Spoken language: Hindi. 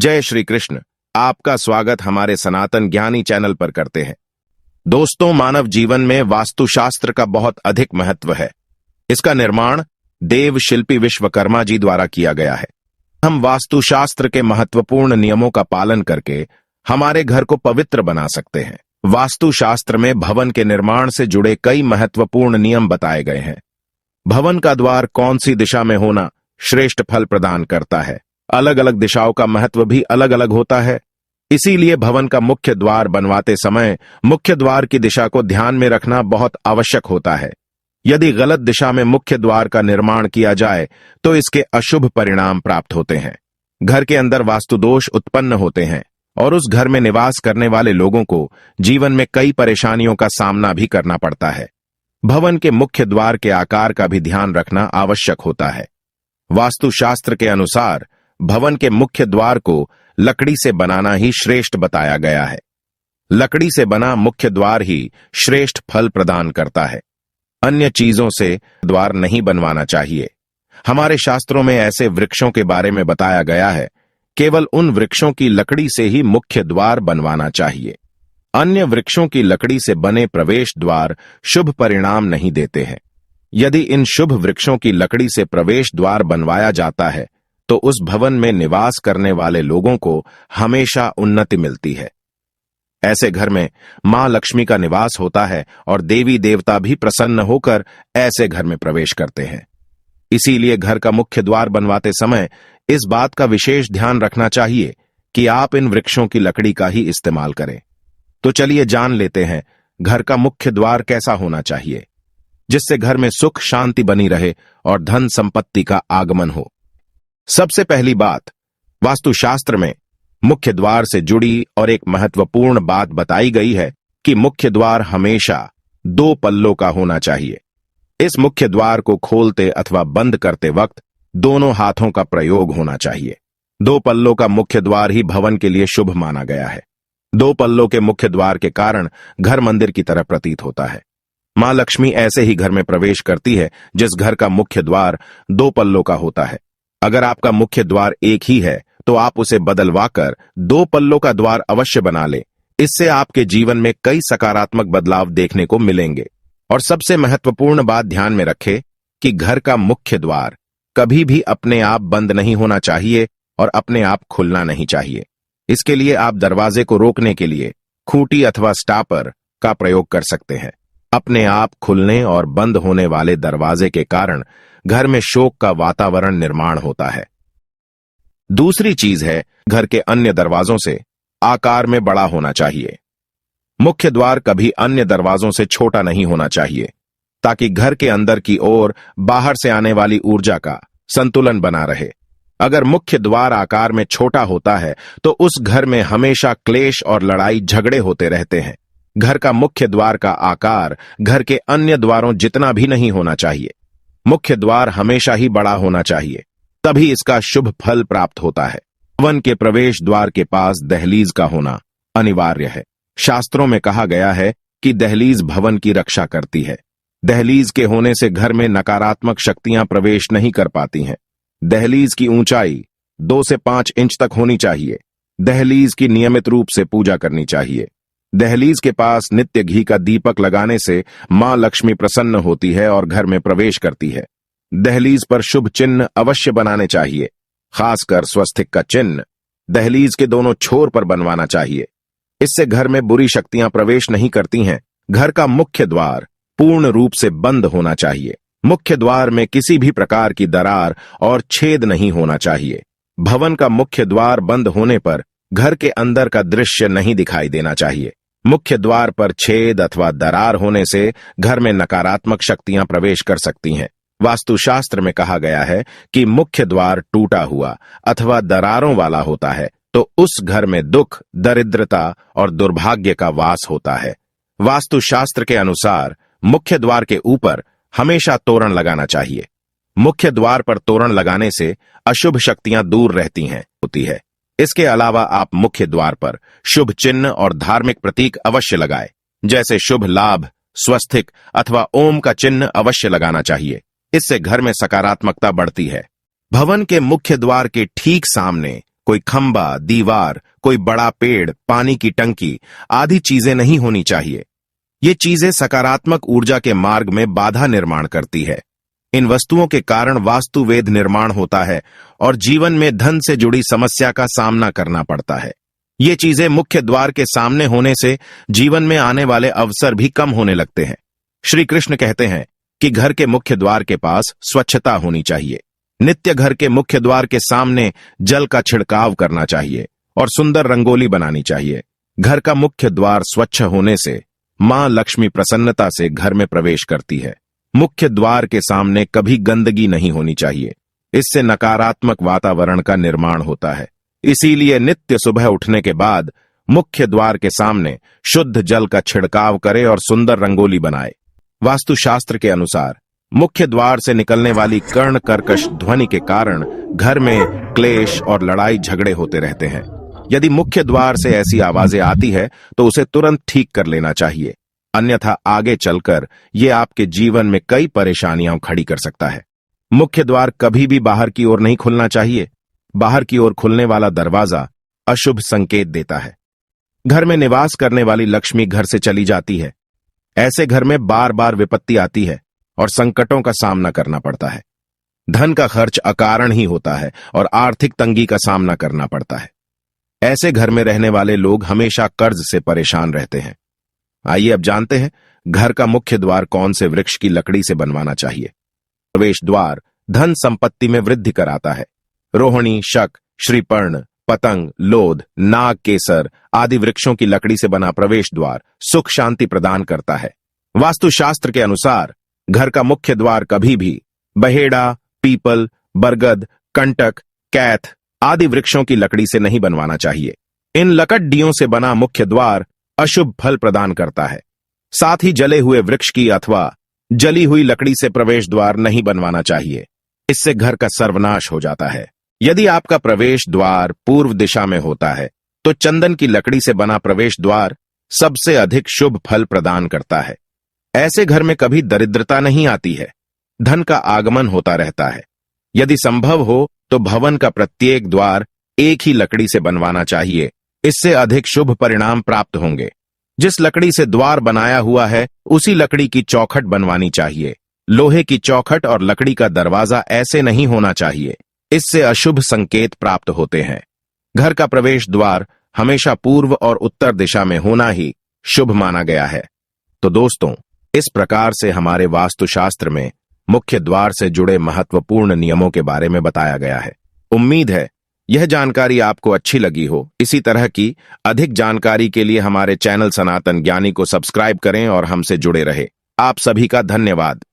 जय श्री कृष्ण। आपका स्वागत हमारे सनातन ज्ञानी चैनल पर करते हैं। दोस्तों, मानव जीवन में वास्तुशास्त्र का बहुत अधिक महत्व है। इसका निर्माण देव शिल्पी विश्वकर्मा जी द्वारा किया गया है। हम वास्तुशास्त्र के महत्वपूर्ण नियमों का पालन करके हमारे घर को पवित्र बना सकते हैं। वास्तुशास्त्र में भवन के निर्माण से जुड़े कई महत्वपूर्ण नियम बताए गए हैं। भवन का द्वार कौन सी दिशा में होना श्रेष्ठ फल प्रदान करता है। अलग अलग दिशाओं का महत्व भी अलग अलग होता है। इसीलिए भवन का मुख्य द्वार बनवाते समय मुख्य द्वार की दिशा को ध्यान में रखना बहुत आवश्यक होता है। यदि गलत दिशा में मुख्य द्वार का निर्माण किया जाए तो इसके अशुभ परिणाम प्राप्त होते हैं। घर के अंदर वास्तु दोष उत्पन्न होते हैं और उस घर में निवास करने वाले लोगों को जीवन में कई परेशानियों का सामना भी करना पड़ता है। भवन के मुख्य द्वार के आकार का भी ध्यान रखना आवश्यक होता है। वास्तुशास्त्र के अनुसार भवन के मुख्य द्वार को लकड़ी से बनाना ही श्रेष्ठ बताया गया है। लकड़ी से बना मुख्य द्वार ही श्रेष्ठ फल प्रदान करता है। अन्य चीजों से द्वार नहीं बनवाना चाहिए। हमारे शास्त्रों में ऐसे वृक्षों के बारे में बताया गया है, केवल उन वृक्षों की लकड़ी से ही मुख्य द्वार बनवाना चाहिए। अन्य वृक्षों की लकड़ी से बने प्रवेश द्वार शुभ परिणाम नहीं देते हैं। यदि इन शुभ वृक्षों की लकड़ी से प्रवेश द्वार बनवाया जाता है तो उस भवन में निवास करने वाले लोगों को हमेशा उन्नति मिलती है। ऐसे घर में मां लक्ष्मी का निवास होता है और देवी देवता भी प्रसन्न होकर ऐसे घर में प्रवेश करते हैं। इसीलिए घर का मुख्य द्वार बनवाते समय इस बात का विशेष ध्यान रखना चाहिए कि आप इन वृक्षों की लकड़ी का ही इस्तेमाल करें। तो चलिए जान लेते हैं घर का मुख्य द्वार कैसा होना चाहिए, जिससे घर में सुख शांति बनी रहे और धन संपत्ति का आगमन हो। सबसे पहली बात, वास्तुशास्त्र में मुख्य द्वार से जुड़ी और एक महत्वपूर्ण बात बताई गई है कि मुख्य द्वार हमेशा 2 पल्लों का होना चाहिए। इस मुख्य द्वार को खोलते अथवा बंद करते वक्त दोनों हाथों का प्रयोग होना चाहिए। 2 पल्लों का मुख्य द्वार ही भवन के लिए शुभ माना गया है। 2 पल्लों के मुख्य द्वार के कारण घर मंदिर की तरह प्रतीत होता है। मां लक्ष्मी ऐसे ही घर में प्रवेश करती है जिस घर का मुख्य द्वार 2 पल्लों का होता है। अगर आपका मुख्य द्वार एक ही है तो आप उसे बदलवाकर 2 पल्लों का द्वार अवश्य बना लें। इससे आपके जीवन में कई सकारात्मक बदलाव देखने को मिलेंगे। और सबसे महत्वपूर्ण बात ध्यान में रखें कि घर का मुख्य द्वार कभी भी अपने आप बंद नहीं होना चाहिए और अपने आप खुलना नहीं चाहिए। इसके लिए आप दरवाजे को रोकने के लिए खूंटी अथवा स्टॉपर का प्रयोग कर सकते हैं। अपने आप खुलने और बंद होने वाले दरवाजे के कारण घर में शोक का वातावरण निर्माण होता है। दूसरी चीज है, घर के अन्य दरवाजों से आकार में बड़ा होना चाहिए। मुख्य द्वार कभी अन्य दरवाजों से छोटा नहीं होना चाहिए, ताकि घर के अंदर की ओर बाहर से आने वाली ऊर्जा का संतुलन बना रहे। अगर मुख्य द्वार आकार में छोटा होता है तो उस घर में हमेशा क्लेश और लड़ाई झगड़े होते रहते हैं। घर का मुख्य द्वार का आकार घर के अन्य द्वारों जितना भी नहीं होना चाहिए। मुख्य द्वार हमेशा ही बड़ा होना चाहिए, तभी इसका शुभ फल प्राप्त होता है। भवन के प्रवेश द्वार के पास दहलीज का होना अनिवार्य है। शास्त्रों में कहा गया है कि दहलीज भवन की रक्षा करती है। दहलीज के होने से घर में नकारात्मक शक्तियां प्रवेश नहीं कर पाती हैं। दहलीज की ऊंचाई 2 से 5 इंच तक होनी चाहिए। दहलीज की नियमित रूप से पूजा करनी चाहिए। दहलीज के पास नित्य घी का दीपक लगाने से मां लक्ष्मी प्रसन्न होती है और घर में प्रवेश करती है। दहलीज पर शुभ चिन्ह अवश्य बनाने चाहिए, खासकर स्वस्तिक का चिन्ह दहलीज के दोनों छोर पर बनवाना चाहिए। इससे घर में बुरी शक्तियां प्रवेश नहीं करती हैं। घर का मुख्य द्वार पूर्ण रूप से बंद होना चाहिए। मुख्य द्वार में किसी भी प्रकार की दरार और छेद नहीं होना चाहिए। भवन का मुख्य द्वार बंद होने पर घर के अंदर का दृश्य नहीं दिखाई देना चाहिए। मुख्य द्वार पर छेद अथवा दरार होने से घर में नकारात्मक शक्तियां प्रवेश कर सकती हैं। वास्तुशास्त्र में कहा गया है कि मुख्य द्वार टूटा हुआ अथवा दरारों वाला होता है तो उस घर में दुख, दरिद्रता और दुर्भाग्य का वास होता है। वास्तुशास्त्र के अनुसार मुख्य द्वार के ऊपर हमेशा तोरण लगाना चाहिए। मुख्य द्वार पर तोरण लगाने से अशुभ शक्तियां दूर रहती हैं होती है। इसके अलावा आप मुख्य द्वार पर शुभ चिन्ह और धार्मिक प्रतीक अवश्य लगाएं, जैसे शुभ लाभ, स्वस्तिक अथवा ओम का चिन्ह अवश्य लगाना चाहिए। इससे घर में सकारात्मकता बढ़ती है। भवन के मुख्य द्वार के ठीक सामने कोई खंबा, दीवार, कोई बड़ा पेड़, पानी की टंकी आदि चीजें नहीं होनी चाहिए। ये चीजें सकारात्मक ऊर्जा के मार्ग में बाधा निर्माण करती है। इन वस्तुओं के कारण वास्तुवेद निर्माण होता है और जीवन में धन से जुड़ी समस्या का सामना करना पड़ता है। ये चीजें मुख्य द्वार के सामने होने से जीवन में आने वाले अवसर भी कम होने लगते हैं। श्री कृष्ण कहते हैं कि घर के मुख्य द्वार के पास स्वच्छता होनी चाहिए। नित्य घर के मुख्य द्वार के सामने जल का छिड़काव करना चाहिए और सुंदर रंगोली बनानी चाहिए। घर का मुख्य द्वार स्वच्छ होने से मां लक्ष्मी प्रसन्नता से घर में प्रवेश करती है। मुख्य द्वार के सामने कभी गंदगी नहीं होनी चाहिए। इससे नकारात्मक वातावरण का निर्माण होता है। इसीलिए नित्य सुबह उठने के बाद मुख्य द्वार के सामने शुद्ध जल का छिड़काव करे और सुंदर रंगोली बनाए। वास्तुशास्त्र के अनुसार मुख्य द्वार से निकलने वाली कर्ण कर्कश ध्वनि के कारण घर में क्लेश और लड़ाई झगड़े होते रहते हैं। यदि मुख्य द्वार से ऐसी आवाजें आती है तो उसे तुरंत ठीक कर लेना चाहिए, अन्यथा आगे चलकर यह आपके जीवन में कई परेशानियां खड़ी कर सकता है। मुख्य द्वार कभी भी बाहर की ओर नहीं खुलना चाहिए। बाहर की ओर खुलने वाला दरवाजा अशुभ संकेत देता है। घर में निवास करने वाली लक्ष्मी घर से चली जाती है। ऐसे घर में बार बार विपत्ति आती है और संकटों का सामना करना पड़ता है। धन का खर्च अकारण ही होता है और आर्थिक तंगी का सामना करना पड़ता है। ऐसे घर में रहने वाले लोग हमेशा कर्ज से परेशान रहते हैं। आइए अब जानते हैं घर का मुख्य द्वार कौन से वृक्ष की लकड़ी से बनवाना चाहिए। प्रवेश द्वार धन संपत्ति में वृद्धि कराता है। रोहिणी, शक, श्रीपर्ण, पतंग, लोध, नाग केसर आदि वृक्षों की लकड़ी से बना प्रवेश द्वार सुख शांति प्रदान करता है। वास्तुशास्त्र के अनुसार घर का मुख्य द्वार कभी भी बहेड़ा, पीपल, बरगद, कंटक, कैथ आदि वृक्षों की लकड़ी से नहीं बनवाना चाहिए। इन लकड़ियों से बना मुख्य द्वार अशुभ फल प्रदान करता है। साथ ही जले हुए वृक्ष की अथवा जली हुई लकड़ी से प्रवेश द्वार नहीं बनवाना चाहिए। इससे घर का सर्वनाश हो जाता है। यदि आपका प्रवेश द्वार पूर्व दिशा में होता है तो चंदन की लकड़ी से बना प्रवेश द्वार सबसे अधिक शुभ फल प्रदान करता है। ऐसे घर में कभी दरिद्रता नहीं आती है। धन का आगमन होता रहता है। यदि संभव हो तो भवन का प्रत्येक द्वार एक ही लकड़ी से बनवाना चाहिए। इससे अधिक शुभ परिणाम प्राप्त होंगे। जिस लकड़ी से द्वार बनाया हुआ है उसी लकड़ी की चौखट बनवानी चाहिए। लोहे की चौखट और लकड़ी का दरवाजा ऐसे नहीं होना चाहिए। इससे अशुभ संकेत प्राप्त होते हैं। घर का प्रवेश द्वार हमेशा पूर्व और उत्तर दिशा में होना ही शुभ माना गया है। तो दोस्तों, इस प्रकार से हमारे वास्तुशास्त्र में मुख्य द्वार से जुड़े महत्वपूर्ण नियमों के बारे में बताया गया है। उम्मीद है यह जानकारी आपको अच्छी लगी हो। इसी तरह की अधिक जानकारी के लिए हमारे चैनल सनातन ज्ञानी को सब्सक्राइब करें और हमसे जुड़े रहे। आप सभी का धन्यवाद।